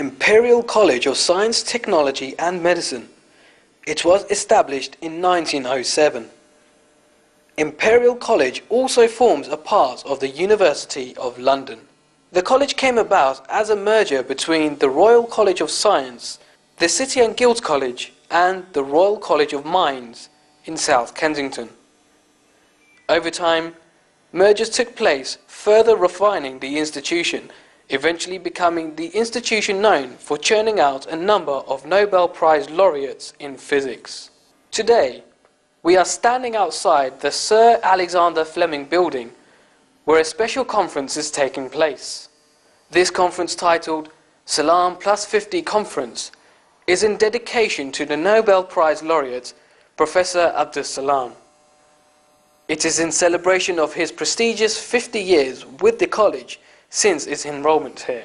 Imperial College of Science, Technology and Medicine. It was established in 1907. Imperial College also forms a part of the University of London. The college came about as a merger between the Royal College of Science, the City and Guilds College and the Royal College of Mines in South Kensington. Over time, mergers took place, further refining the institution, eventually becoming the institution known for churning out a number of Nobel Prize laureates in physics. Today, we are standing outside the Sir Alexander Fleming building, where a special conference is taking place. This conference, titled Salam Plus 50 Conference, is in dedication to the Nobel Prize laureate, Professor Abdus Salam. It is in celebration of his prestigious 50 years with the college since its enrollment here.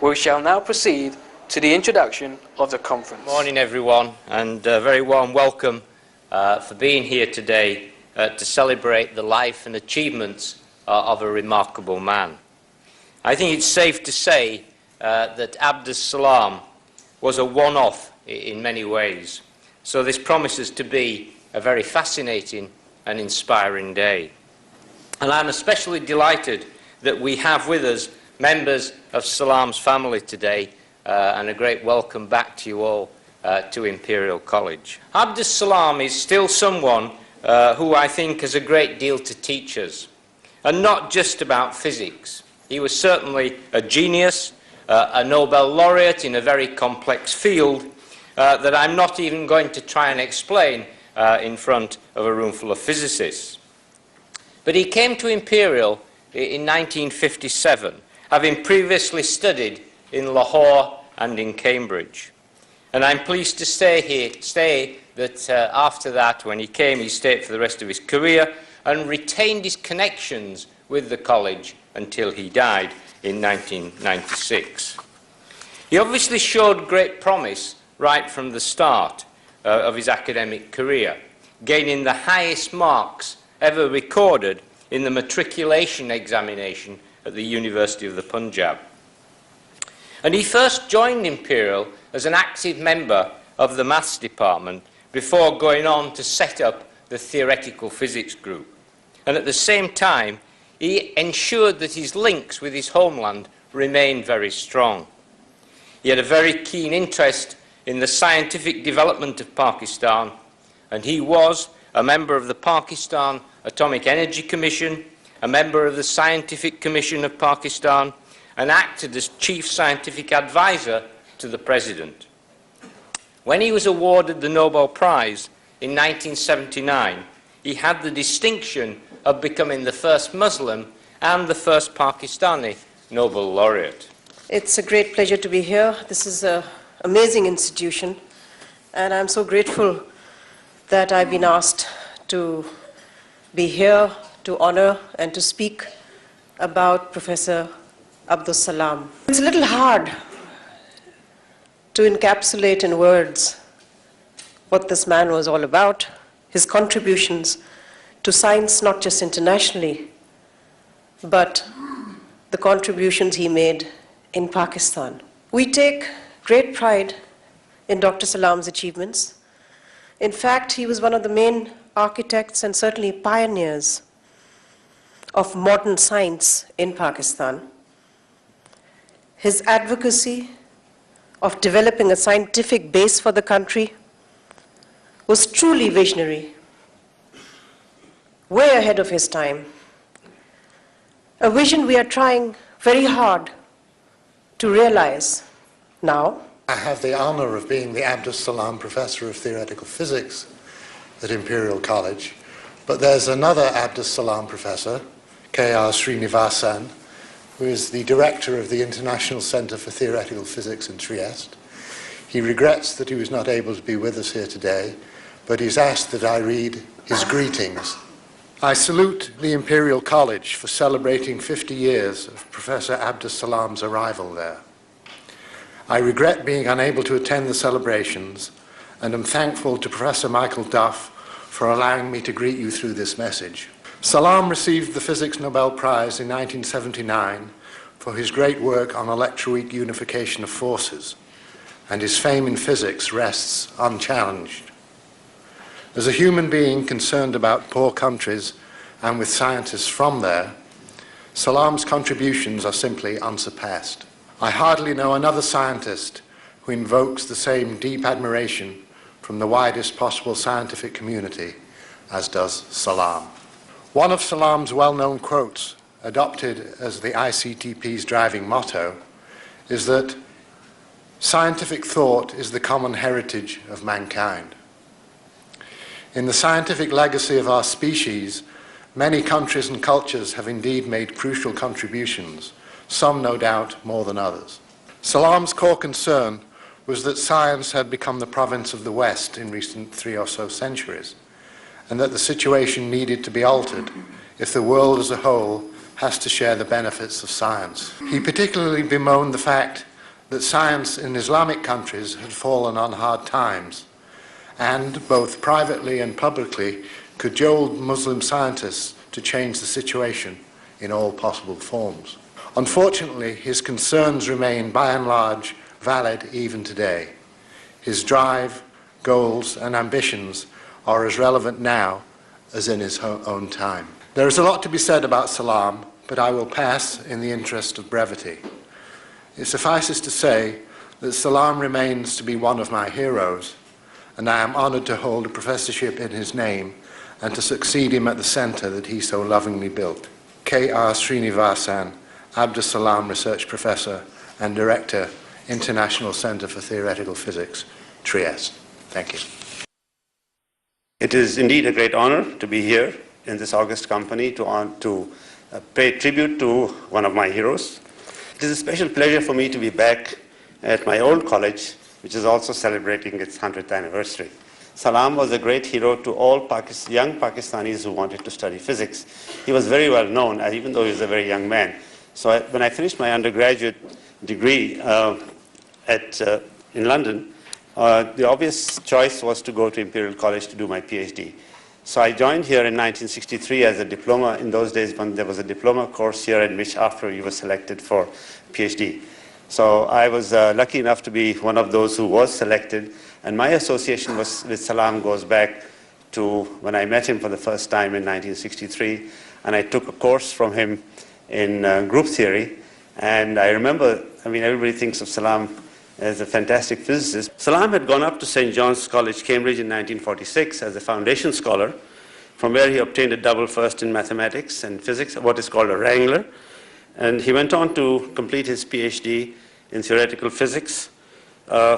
We shall now proceed to the introduction of the conference. Morning everyone, and a very warm welcome for being here today to celebrate the life and achievements of a remarkable man. I think it's safe to say that Abdus Salam was a one-off in many ways, so this promises to be a very fascinating and inspiring day. And I'm especially delighted that we have with us members of Salam's family today, and a great welcome back to you all to Imperial College. Abdus Salam is still someone who I think has a great deal to teach us, and not just about physics. He was certainly a genius, a Nobel laureate in a very complex field that I'm not even going to try and explain in front of a room full of physicists. But he came to Imperial in 1957, having previously studied in Lahore and in Cambridge. And I'm pleased to say that after that, when he came, he stayed for the rest of his career and retained his connections with the college until he died in 1996. He obviously showed great promise right from the start of his academic career, gaining the highest marks ever recorded in the matriculation examination at the University of the Punjab. And he first joined Imperial as an active member of the maths department before going on to set up the theoretical physics group. And at the same time, he ensured that his links with his homeland remained very strong. He had a very keen interest in the scientific development of Pakistan, and he was a member of the Pakistan Atomic Energy Commission, a member of the Scientific Commission of Pakistan, and acted as chief scientific advisor to the President. When he was awarded the Nobel Prize in 1979, he had the distinction of becoming the first Muslim and the first Pakistani Nobel laureate. It's a great pleasure to be here. This is an amazing institution, and I'm so grateful that I've been asked to be here to honor and to speak about Professor Abdus Salam. It's a little hard to encapsulate in words what this man was all about, his contributions to science, not just internationally, but the contributions he made in Pakistan. We take great pride in Dr. Salam's achievements. In fact, he was one of the main architects and certainly pioneers of modern science in Pakistan. His advocacy of developing a scientific base for the country was truly visionary, way ahead of his time. A vision we are trying very hard to realize now. I have the honor of being the Abdus Salam Professor of Theoretical Physics at Imperial College, but there's another Abdus Salam Professor, K.R. Srinivasan, who is the Director of the International Center for Theoretical Physics in Trieste. He regrets that he was not able to be with us here today, but he's asked that I read his greetings. I salute the Imperial College for celebrating 50 years of Professor Abdus Salam's arrival there. I regret being unable to attend the celebrations, and am thankful to Professor Michael Duff for allowing me to greet you through this message. Salam received the Physics Nobel Prize in 1979 for his great work on electroweak unification of forces, and his fame in physics rests unchallenged. As a human being concerned about poor countries and with scientists from there, Salam's contributions are simply unsurpassed. I hardly know another scientist who invokes the same deep admiration from the widest possible scientific community as does Salam. One of Salam's well-known quotes, adopted as the ICTP's driving motto, is that scientific thought is the common heritage of mankind. In the scientific legacy of our species, many countries and cultures have indeed made crucial contributions, some no doubt more than others. Salam's core concern was that science had become the province of the West in recent 3 or so centuries, and that the situation needed to be altered if the world as a whole has to share the benefits of science. He particularly bemoaned the fact that science in Islamic countries had fallen on hard times, and both privately and publicly cajoled Muslim scientists to change the situation in all possible forms. Unfortunately, his concerns remain by and large valid even today. His drive, goals, and ambitions are as relevant now as in his own time. There is a lot to be said about Salam, but I will pass in the interest of brevity. It suffices to say that Salam remains to be one of my heroes, and I am honored to hold a professorship in his name and to succeed him at the center that he so lovingly built. K.R. Srinivasan, Abdus Salam Research Professor and Director, International Center for Theoretical Physics, Trieste. Thank you. It is indeed a great honor to be here in this august company to pay tribute to one of my heroes. It is a special pleasure for me to be back at my old college, which is also celebrating its 100th anniversary. Salam was a great hero to all young Pakistanis who wanted to study physics. He was very well known, even though he was a very young man. So when I finished my undergraduate degree in London, the obvious choice was to go to Imperial College to do my PhD. So I joined here in 1963 as a diploma. In those days, when there was a diploma course here in which after you were selected for PhD. So I was lucky enough to be one of those who was selected, and my association with Salam goes back to when I met him for the first time in 1963, and I took a course from him in group theory. And I remember, everybody thinks of Salam as a fantastic physicist. Salam had gone up to St. John's College, Cambridge in 1946 as a foundation scholar, from where he obtained a double first in mathematics and physics, what is called a wrangler. And he went on to complete his PhD in theoretical physics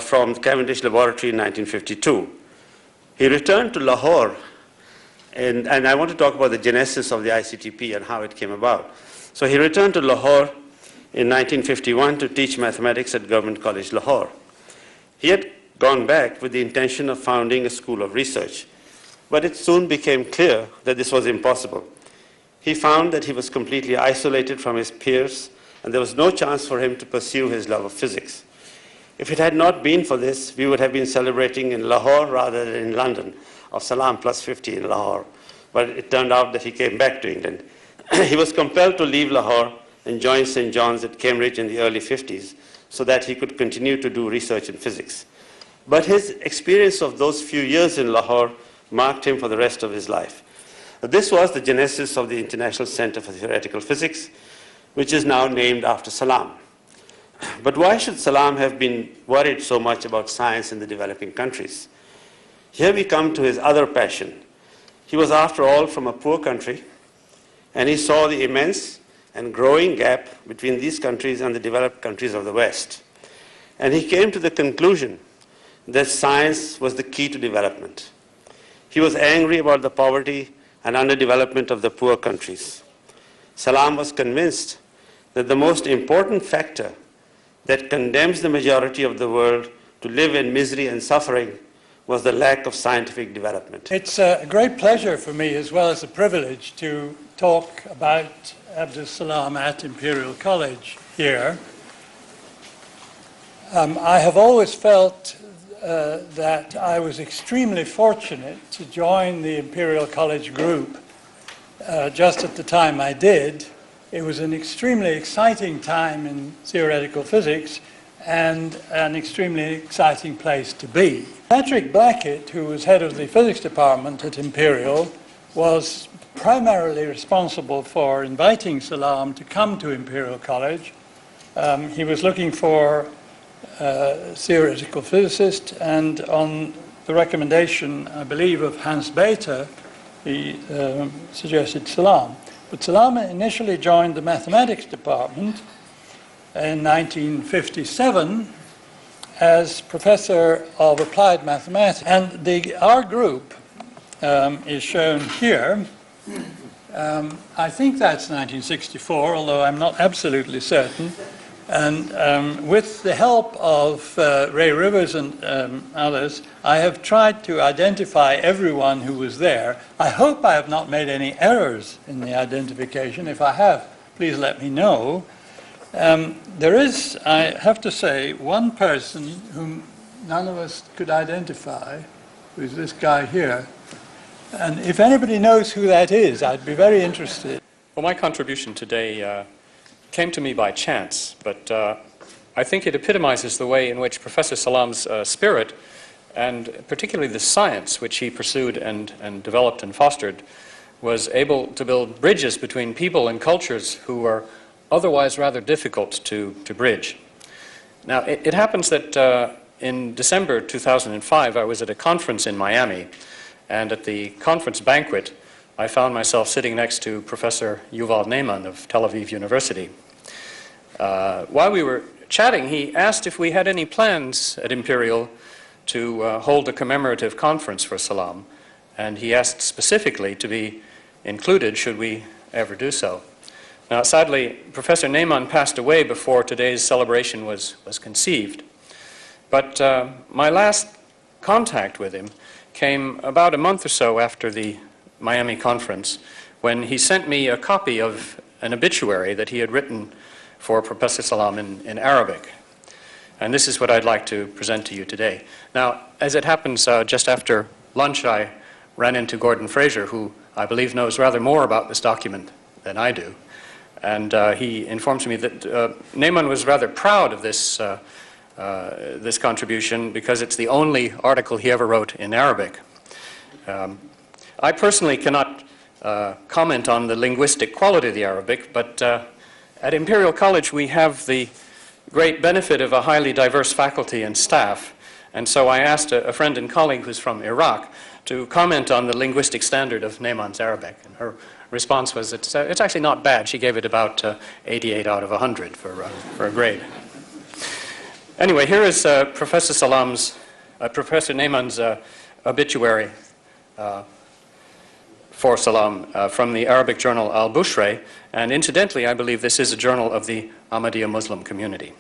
from Cavendish Laboratory in 1952. He returned to Lahore, and I want to talk about the genesis of the ICTP and how it came about. So he returned to Lahore in 1951 to teach mathematics at Government College, Lahore. He had gone back with the intention of founding a school of research, but it soon became clear that this was impossible. He found that he was completely isolated from his peers, and there was no chance for him to pursue his love of physics. If it had not been for this, we would have been celebrating in Lahore rather than in London, of Salam plus 50 in Lahore. But it turned out that he came back to England. He was compelled to leave Lahore and join St. John's at Cambridge in the early 50s so that he could continue to do research in physics. But his experience of those few years in Lahore marked him for the rest of his life. This was the genesis of the International Center for Theoretical Physics, which is now named after Salam. But why should Salam have been worried so much about science in the developing countries? Here we come to his other passion. He was, after all, from a poor country, and he saw the immense and growing gap between these countries and the developed countries of the West. And he came to the conclusion that science was the key to development. He was angry about the poverty and underdevelopment of the poor countries. Salam was convinced that the most important factor that condemns the majority of the world to live in misery and suffering was the lack of scientific development. It's a great pleasure for me, as well as a privilege, to talk about Abdus Salam at Imperial College here. I have always felt that I was extremely fortunate to join the Imperial College group just at the time I did, It was an extremely exciting time in theoretical physics and an extremely exciting place to be. Patrick Blackett, who was head of the physics department at Imperial, was primarily responsible for inviting Salam to come to Imperial College. He was looking for a theoretical physicist, and on the recommendation, I believe, of Hans Bethe, he suggested Salam. But Salam initially joined the mathematics department in 1957 as professor of applied mathematics. And our group is shown here. I think that's 1964, although I'm not absolutely certain. And with the help of Ray Rivers and others, I have tried to identify everyone who was there. I hope I have not made any errors in the identification. If I have, please let me know. There is, I have to say, one person whom none of us could identify, who is this guy here. And if anybody knows who that is, I'd be very interested. Well, my contribution today came to me by chance, but I think it epitomizes the way in which Professor Salam's spirit, and particularly the science which he pursued and developed and fostered, was able to build bridges between people and cultures who were otherwise rather difficult to bridge. Now, it happens that in December 2005, I was at a conference in Miami, and at the conference banquet, I found myself sitting next to Professor Yuval Ne'eman of Tel Aviv University. While we were chatting, he asked if we had any plans at Imperial to hold a commemorative conference for Salam, and he asked specifically to be included should we ever do so. Now, sadly, Professor Ne'eman passed away before today's celebration was conceived, but my last contact with him came about a month or so after the Miami conference, when he sent me a copy of an obituary that he had written for Professor Salam in Arabic. And this is what I'd like to present to you today. Now, as it happens, just after lunch, I ran into Gordon Fraser, who I believe knows rather more about this document than I do. And he informs me that Ne'eman was rather proud of this this contribution because it's the only article he ever wrote in Arabic. I personally cannot comment on the linguistic quality of the Arabic, but at Imperial College we have the great benefit of a highly diverse faculty and staff, and so I asked a friend and colleague who's from Iraq to comment on the linguistic standard of Ne'eman's Arabic, and her response was it's actually not bad. She gave it about 88 out of 100 for a grade. Anyway, here is Professor Ne'eman's obituary for Salam from the Arabic journal Al-Bushra, and incidentally, I believe this is a journal of the Ahmadiyya Muslim community.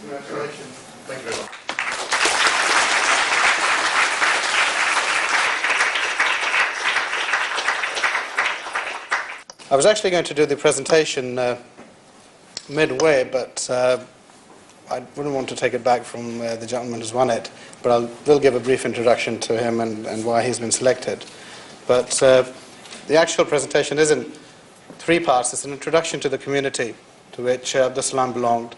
Congratulations. Thank you very much. I was actually going to do the presentation midway, but I wouldn't want to take it back from the gentleman who's won it, but I will give a brief introduction to him and why he's been selected. But the actual presentation is in three parts. It's an introduction to the community to which Abdus Salam belonged,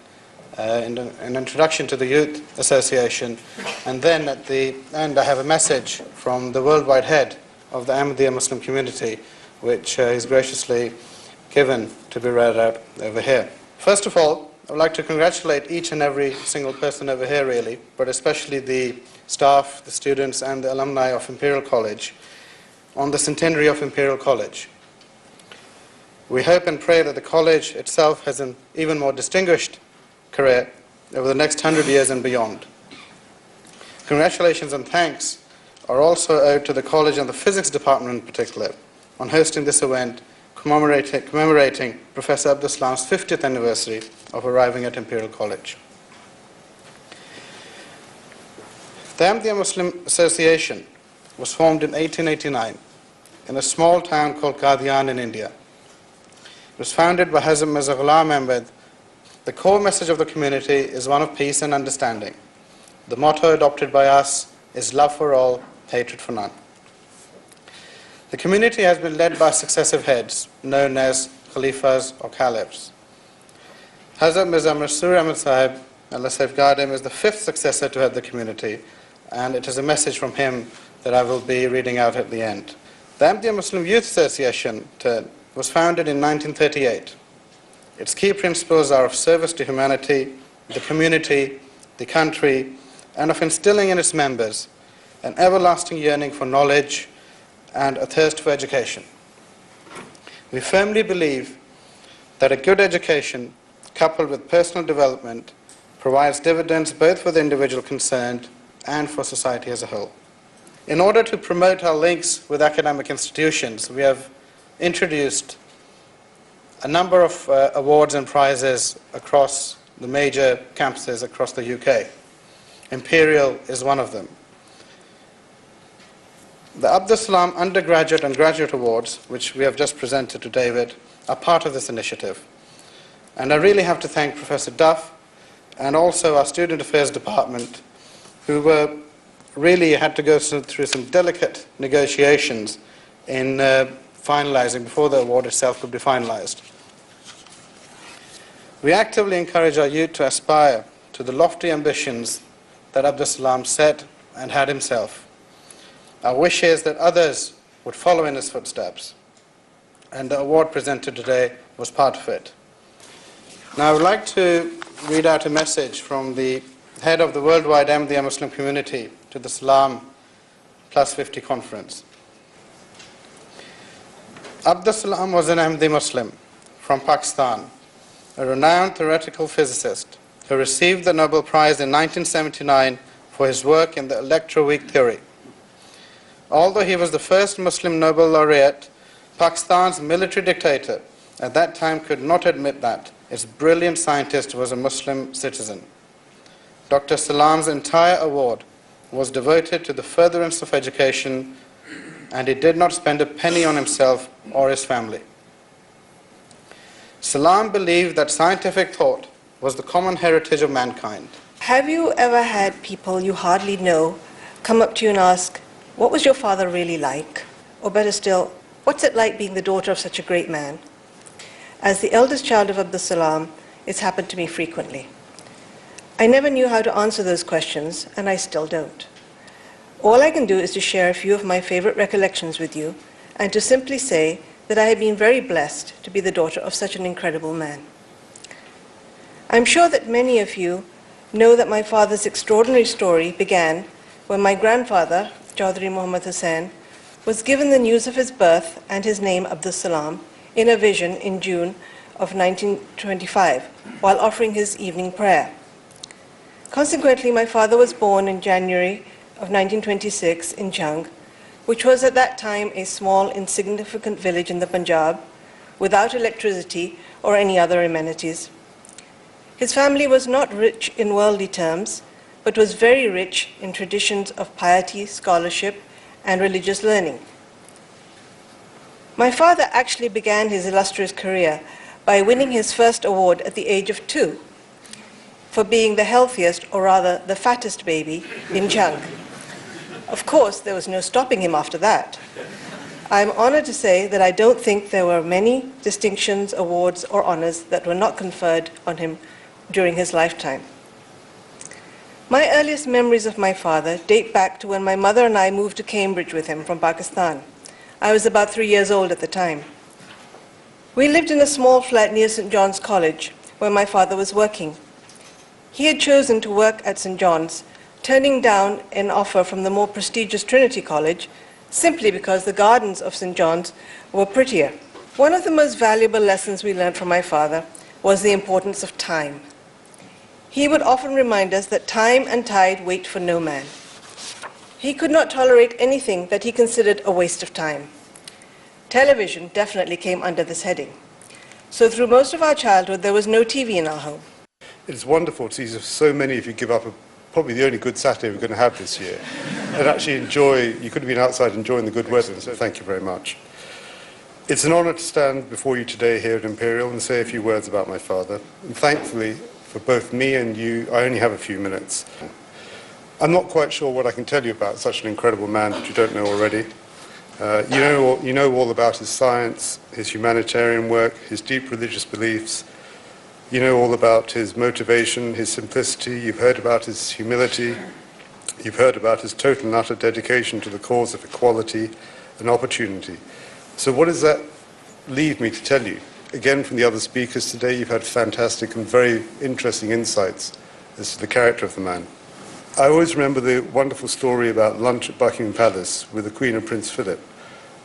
an introduction to the Youth Association, and then at the end I have a message from the worldwide head of the Ahmadiyya Muslim community, which he's graciously given to be read out over here. First of all, I would like to congratulate each and every single person over here, really, but especially the staff, the students, and the alumni of Imperial College on the centenary of Imperial College. We hope and pray that the college itself has an even more distinguished career over the next 100 years and beyond. Congratulations and thanks are also owed to the college and the physics department in particular on hosting this event commemorating Professor Abdus Salam's 50th anniversary of arriving at Imperial College. The Ahmadiyya Muslim Association was formed in 1889 in a small town called Qadian in India. It was founded by Hazrat Mirza Ghulam Ahmad. The core message of the community is one of peace and understanding. The motto adopted by us is love for all, hatred for none. The community has been led by successive heads, known as Khalifas or Caliphs. Hazrat Mirza Masroor Ahmad Sahib, Allah safeguard him, is the fifth successor to head the community, and it is a message from him that I will be reading out at the end. The Ahmadiyya Muslim Youth Association was founded in 1938. Its key principles are of service to humanity, the community, the country, and of instilling in its members an everlasting yearning for knowledge and a thirst for education. We firmly believe that a good education, coupled with personal development, provides dividends both for the individual concerned and for society as a whole. In order to promote our links with academic institutions, we have introduced a number of awards and prizes across the major campuses across the UK. Imperial is one of them. The Abdus Salam Undergraduate and Graduate Awards, which we have just presented to David, are part of this initiative. And I really have to thank Professor Duff and also our Student Affairs Department, who really had to go through some delicate negotiations in finalizing before the award itself could be finalized. We actively encourage our youth to aspire to the lofty ambitions that Abdus Salam set and had himself. Our wish is that others would follow in his footsteps, and the award presented today was part of it. Now I would like to read out a message from the head of the worldwide Ahmadiyya Muslim community to the Salam Plus 50 conference. Abdus Salam was an Ahmadi Muslim from Pakistan, a renowned theoretical physicist who received the Nobel Prize in 1979 for his work in the electroweak theory. Although he was the first Muslim Nobel laureate, Pakistan's military dictator at that time could not admit that its brilliant scientist was a Muslim citizen. Dr. Salam's entire award was devoted to the furtherance of education, and he did not spend a penny on himself or his family. Salam believed that scientific thought was the common heritage of mankind. Have you ever had people you hardly know come up to you and ask, what was your father really like? Or better still, what's it like being the daughter of such a great man? As the eldest child of Abdus Salam, it's happened to me frequently. I never knew how to answer those questions, and I still don't. All I can do is to share a few of my favorite recollections with you, and to simply say that I have been very blessed to be the daughter of such an incredible man. I'm sure that many of you know that my father's extraordinary story began when my grandfather, Chaudhry Muhammad Hussain, was given the news of his birth and his name Abdus Salam in a vision in June of 1925 while offering his evening prayer. Consequently, my father was born in January of 1926 in Jhang, which was at that time a small, insignificant village in the Punjab without electricity or any other amenities. His family was not rich in worldly terms, but was very rich in traditions of piety, scholarship, and religious learning. My father actually began his illustrious career by winning his first award at the age of 2 for being the healthiest, or rather the fattest baby in Jhang. Of course, there was no stopping him after that. I'm honored to say that I don't think there were many distinctions, awards, or honors that were not conferred on him during his lifetime. My earliest memories of my father date back to when my mother and I moved to Cambridge with him from Pakistan. I was about 3 years old at the time. We lived in a small flat near St. John's College, where my father was working. He had chosen to work at St. John's, turning down an offer from the more prestigious Trinity College, simply because the gardens of St. John's were prettier. One of the most valuable lessons we learned from my father was the importance of time. He would often remind us that time and tide wait for no man. He could not tolerate anything that he considered a waste of time. Television definitely came under this heading. So through most of our childhood, there was no TV in our home. It's wonderful to see so many of you give up probably the only good Saturday we're going to have this year, and actually enjoy. You could have been outside enjoying the good weather, so thank you very much. It's an honor to stand before you today here at Imperial and say a few words about my father. And thankfully, for both me and you, I only have a few minutes. I'm not quite sure what I can tell you about such an incredible man that you don't know already. You know all about his science, his humanitarian work, his deep religious beliefs. You know all about his motivation, his simplicity. You've heard about his humility. You've heard about his total and utter dedication to the cause of equality and opportunity. So what does that leave me to tell you? Again, from the other speakers today, you've had fantastic and very interesting insights as to the character of the man. I always remember the wonderful story about lunch at Buckingham Palace with the Queen and Prince Philip.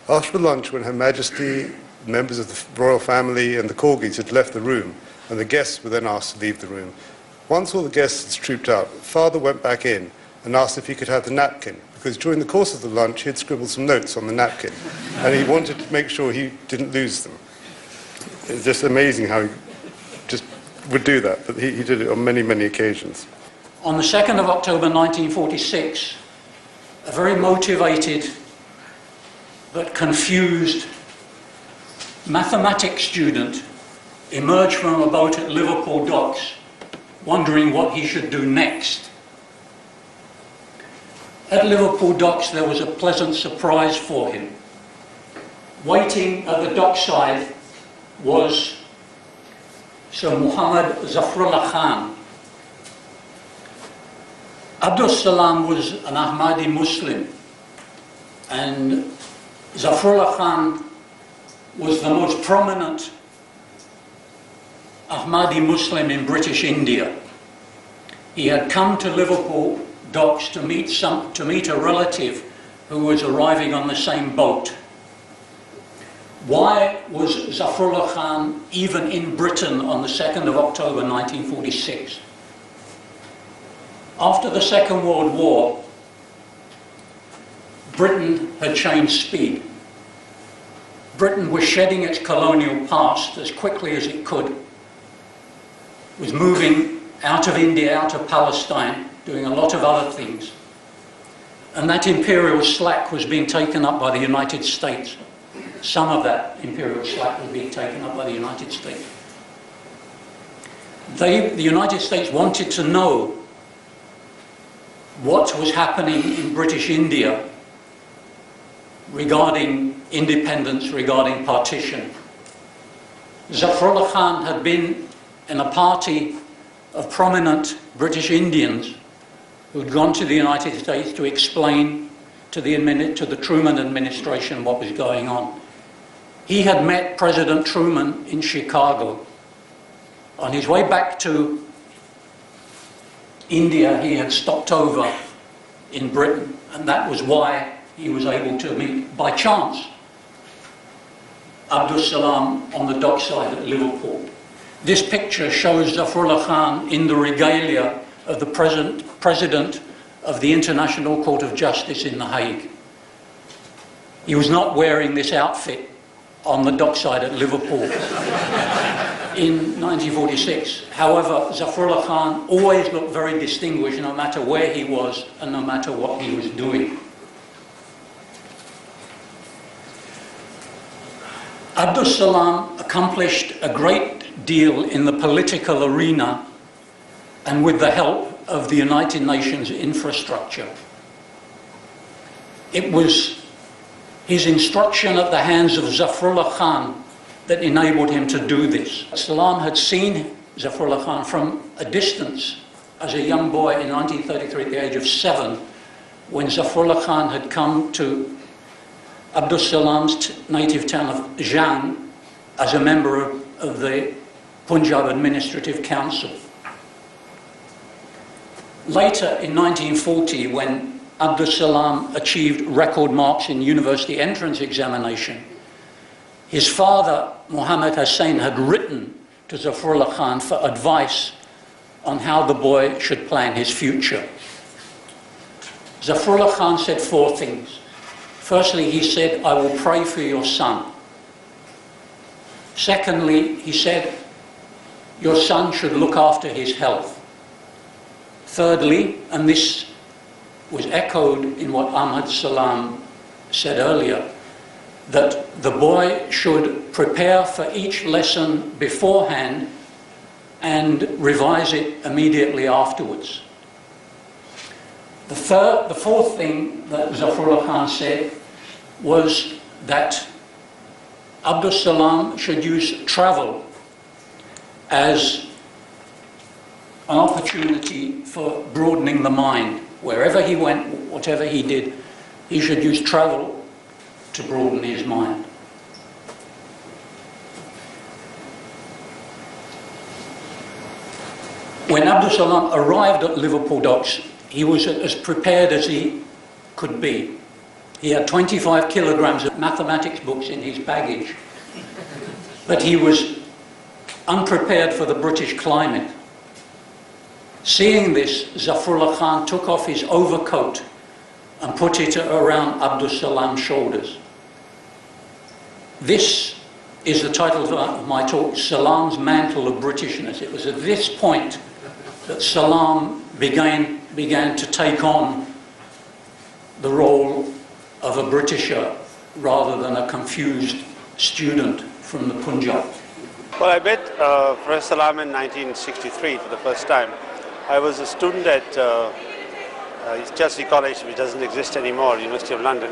After the lunch, when Her Majesty, members of the royal family and the corgis had left the room, and the guests were then asked to leave the room, once all the guests had trooped out, Father went back in and asked if he could have the napkin, because during the course of the lunch, he had scribbled some notes on the napkin, and he wanted to make sure he didn't lose them. It's just amazing how he just would do that, but he did it on many, many occasions. On the 2nd of October 1946, a very motivated but confused mathematics student emerged from a boat at Liverpool docks, wondering what he should do next. At Liverpool docks, there was a pleasant surprise for him. Waiting at the dockside was Sir Muhammad Zafrullah Khan. Abdus Salam was an Ahmadi Muslim, and Zafrullah Khan was the most prominent Ahmadi Muslim in British India. He had come to Liverpool docks to meet a relative who was arriving on the same boat. Why was Zafrullah Khan even in Britain on the 2nd of October 1946? After the Second World War, Britain had changed speed. Britain was shedding its colonial past as quickly as it could, was moving out of India, out of Palestine, doing a lot of other things. And that imperial slack was being taken up by the United States. Some of that imperial slack was being taken up by the United States. The United States wanted to know what was happening in British India regarding independence, regarding partition. Zafrullah Khan had been in a party of prominent British Indians who'd gone to the United States to explain to the Truman administration what was going on. He had met President Truman in Chicago. On his way back to India, he had stopped over in Britain, and that was why he was able to meet, by chance, Abdus Salam on the dockside at Liverpool. This picture shows Zafrullah Khan in the regalia of the President of the International Court of Justice in The Hague. He was not wearing this outfit on the dockside at Liverpool in 1946. However, Zafrullah Khan always looked very distinguished no matter where he was and no matter what he was doing. Abdus Salam accomplished a great deal in the political arena and with the help of the United Nations infrastructure. It was his instruction at the hands of Zafrullah Khan that enabled him to do this. Salam had seen Zafrullah Khan from a distance as a young boy in 1933 at the age of 7, when Zafrullah Khan had come to Abdus Salam's native town of Jan as a member of the Punjab Administrative Council. Later, in 1940, when Abdus Salam achieved record marks in university entrance examination, his father, Muhammad Hussain, had written to Zafrullah Khan for advice on how the boy should plan his future. Zafrullah Khan said 4 things. Firstly, he said, "I will pray for your son." Secondly, he said, "Your son should look after his health." Thirdly, and this was echoed in what Ahmad Salam said earlier, that the boy should prepare for each lesson beforehand and revise it immediately afterwards. The fourth thing that Zafrullah Khan said was that Abdus Salam should use travel as an opportunity for broadening the mind. Wherever he went, whatever he did, he should use travel to broaden his mind. When Abdus Salam arrived at Liverpool docks, he was as prepared as he could be. He had 25 kilograms of mathematics books in his baggage, but he was unprepared for the British climate. Seeing this, Zafrullah Khan took off his overcoat and put it around Abdus Salam's shoulders. This is the title of my talk, Salam's Mantle of Britishness. It was at this point that Salam began to take on the role of a Britisher rather than a confused student from the Punjab. Well, I met Professor Salam in 1963 for the first time. I was a student at Chelsea College, which doesn't exist anymore, University of London.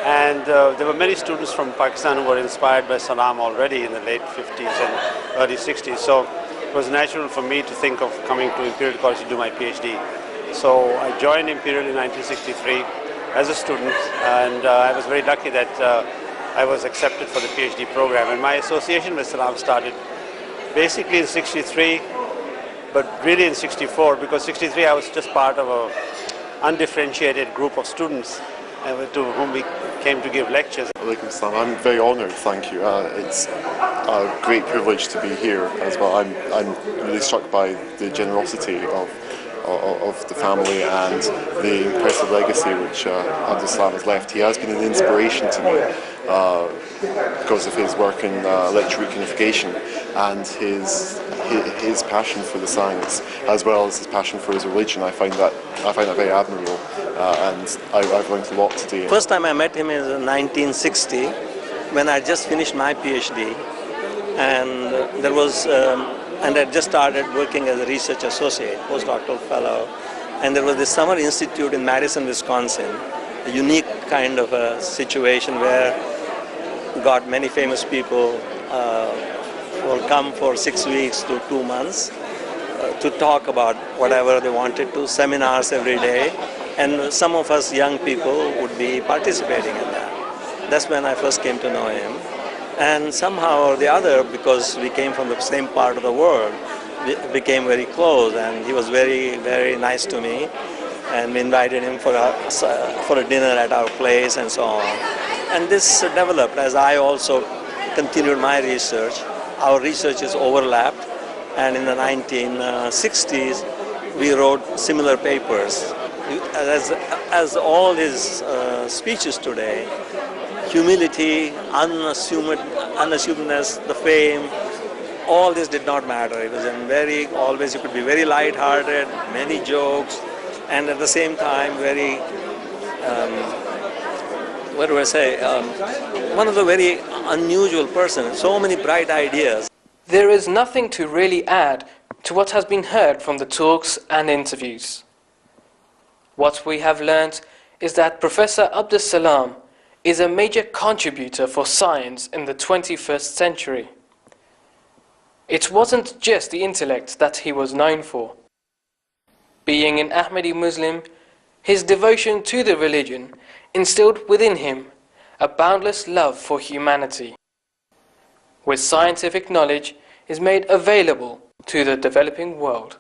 And there were many students from Pakistan who were inspired by Salam already in the late 50s and early 60s. So it was natural for me to think of coming to Imperial College to do my PhD. So I joined Imperial in 1963 as a student, and I was very lucky that I was accepted for the PhD program. And my association with Salam started basically in 63, but really in 64, because 63 I was just part of an undifferentiated group of students to whom we came to give lectures. Alaikum salam. I'm very honoured, thank you. It's a great privilege to be here as well. I'm really struck by the generosity of the family and the impressive legacy which Abdus Salam has left. He has been an inspiration to me because of his work in electric unification and his passion for the science, as well as his passion for his religion. I find that very admirable, and I've learned a lot today. First time I met him is in 1960, when I just finished my PhD, and there was. And I just started working as a research associate, postdoctoral fellow. And there was this summer institute in Madison, Wisconsin, a unique kind of a situation where got many famous people will come for 6 weeks to 2 months to talk about whatever they wanted to, seminars every day. And some of us young people would be participating in that. That's when I first came to know him. And somehow or the other, because we came from the same part of the world, we became very close, and he was very, very nice to me. And we invited him for a dinner at our place and so on. And this developed as I also continued my research. Our researches overlapped, and in the 1960s, we wrote similar papers. As all his speeches today, humility, unassumedness, the fame, all this did not matter. It was always, you could be very light-hearted, many jokes, and at the same time very, one of the very unusual persons, so many bright ideas. There is nothing to really add to what has been heard from the talks and interviews. What we have learnt is that Professor Abdus Salam is a major contributor for science in the 21st century. It wasn't just the intellect that he was known for. Being an Ahmadi Muslim, his devotion to the religion instilled within him a boundless love for humanity, which scientific knowledge is made available to the developing world.